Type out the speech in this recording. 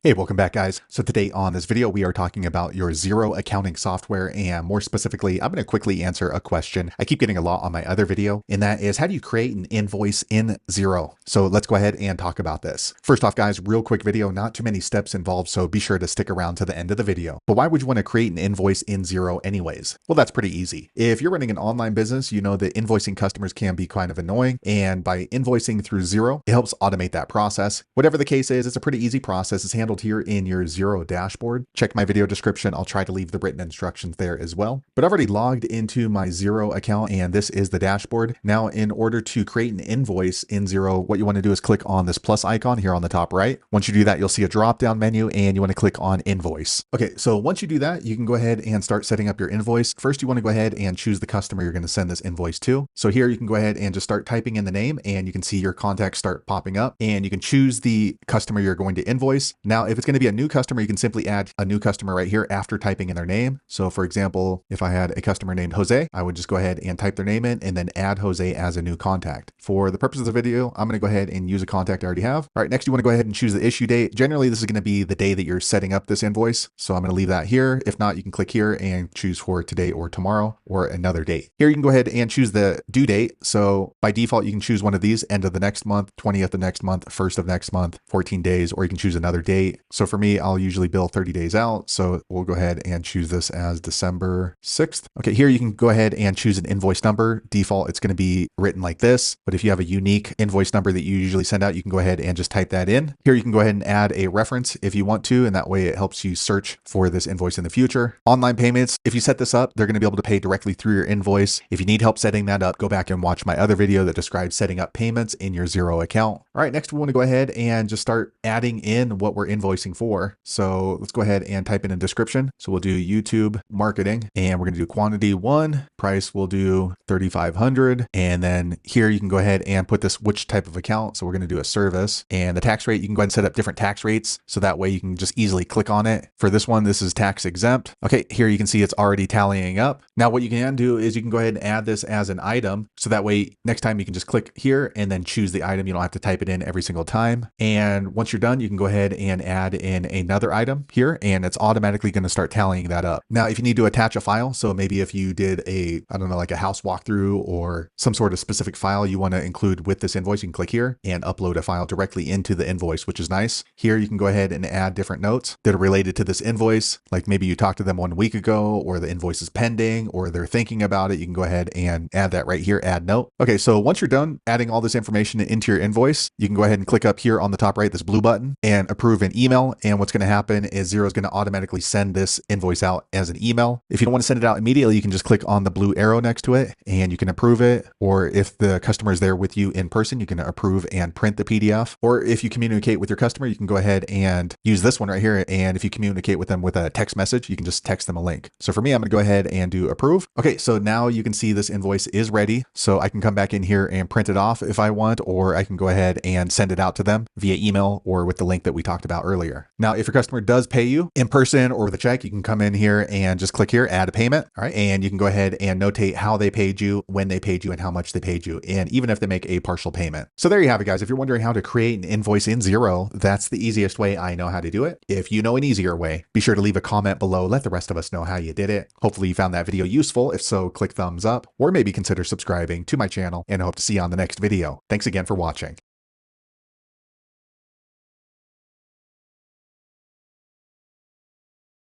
Hey, welcome back guys. So today on this video, we are talking about your Xero accounting software, and more specifically, I'm going to quickly answer a question I keep getting a lot on my other video, and that is how do you create an invoice in Xero? So let's go ahead and talk about this. First off guys, real quick video, not too many steps involved, so be sure to stick around to the end of the video. But why would you want to create an invoice in Xero anyways? Well, that's pretty easy. If you're running an online business, you know that invoicing customers can be kind of annoying, and by invoicing through Xero, it helps automate that process. Whatever the case is, it's a pretty easy process. It's handled here in your Xero dashboard. Check my video description. I'll try to leave the written instructions there as well. But I've already logged into my Xero account and this is the dashboard. Now, in order to create an invoice in Xero, what you want to do is click on this plus icon here on the top right. Once you do that, you'll see a drop-down menu and you want to click on invoice. Okay, so once you do that, you can go ahead and start setting up your invoice. First, you want to go ahead and choose the customer you're going to send this invoice to. So here you can go ahead and just start typing in the name and you can see your contacts start popping up and you can choose the customer you're going to invoice. Now, if it's going to be a new customer, you can simply add a new customer right here after typing in their name. So for example, if I had a customer named Jose, I would just go ahead and type their name in and then add Jose as a new contact. For the purpose of the video, I'm going to go ahead and use a contact I already have. All right, next you want to go ahead and choose the issue date. Generally, this is going to be the day that you're setting up this invoice. So I'm going to leave that here. If not, you can click here and choose for today or tomorrow or another date. Here you can go ahead and choose the due date. So by default, you can choose one of these: end of the next month, 20th of next month, 1st of next month, 14 days, or you can choose another date. So for me, I'll usually bill 30 days out. So we'll go ahead and choose this as December 6th. Okay, here you can go ahead and choose an invoice number. Default, it's going to be written like this. But if you have a unique invoice number that you usually send out, you can go ahead and just type that in. Here you can go ahead and add a reference if you want to, and that way it helps you search for this invoice in the future. Online payments, if you set this up, they're going to be able to pay directly through your invoice. If you need help setting that up, go back and watch my other video that describes setting up payments in your Xero account. All right, next we want to go ahead and just start adding in what we're invoicing for. So let's go ahead and type in a description. So we'll do YouTube marketing and we're going to do quantity 1, price we'll do 3,500. And then here you can go ahead and put this which type of account. So we're going to do a service, and the tax rate, you can go ahead and set up different tax rates. So that way you can just easily click on it. For this one, this is tax exempt. Okay, here you can see it's already tallying up. Now what you can do is you can go ahead and add this as an item. So that way next time you can just click here and then choose the item. You don't have to type it in every single time. And once you're done, you can go ahead and add in another item here and it's automatically going to start tallying that up. Now, if you need to attach a file, so maybe if you did a, I don't know, like a house walkthrough or some sort of specific file you want to include with this invoice, you can click here and upload a file directly into the invoice, which is nice. Here you can go ahead and add different notes that are related to this invoice. Like maybe you talked to them 1 week ago, or the invoice is pending, or they're thinking about it. You can go ahead and add that right here, add note. Okay, so once you're done adding all this information into your invoice, you can go ahead and click up here on the top right, this blue button, and approve an email. And what's going to happen is Xero is going to automatically send this invoice out as an email. If you don't want to send it out immediately, you can just click on the blue arrow next to it and you can approve it. Or if the customer is there with you in person, you can approve and print the PDF. Or if you communicate with your customer, you can go ahead and use this one right here. And if you communicate with them with a text message, you can just text them a link. So for me, I'm going to go ahead and do approve. Okay, so now you can see this invoice is ready. So I can come back in here and print it off if I want, or I can go ahead and send it out to them via email or with the link that we talked about earlier. Now, if your customer does pay you in person or with a check, you can come in here and just click here, add a payment. All right. And you can go ahead and notate how they paid you, when they paid you, and how much they paid you, and even if they make a partial payment. So there you have it, guys. If you're wondering how to create an invoice in Xero, that's the easiest way I know how to do it. If you know an easier way, be sure to leave a comment below. Let the rest of us know how you did it. Hopefully you found that video useful. If so, click thumbs up or maybe consider subscribing to my channel, and I hope to see you on the next video. Thanks again for watching.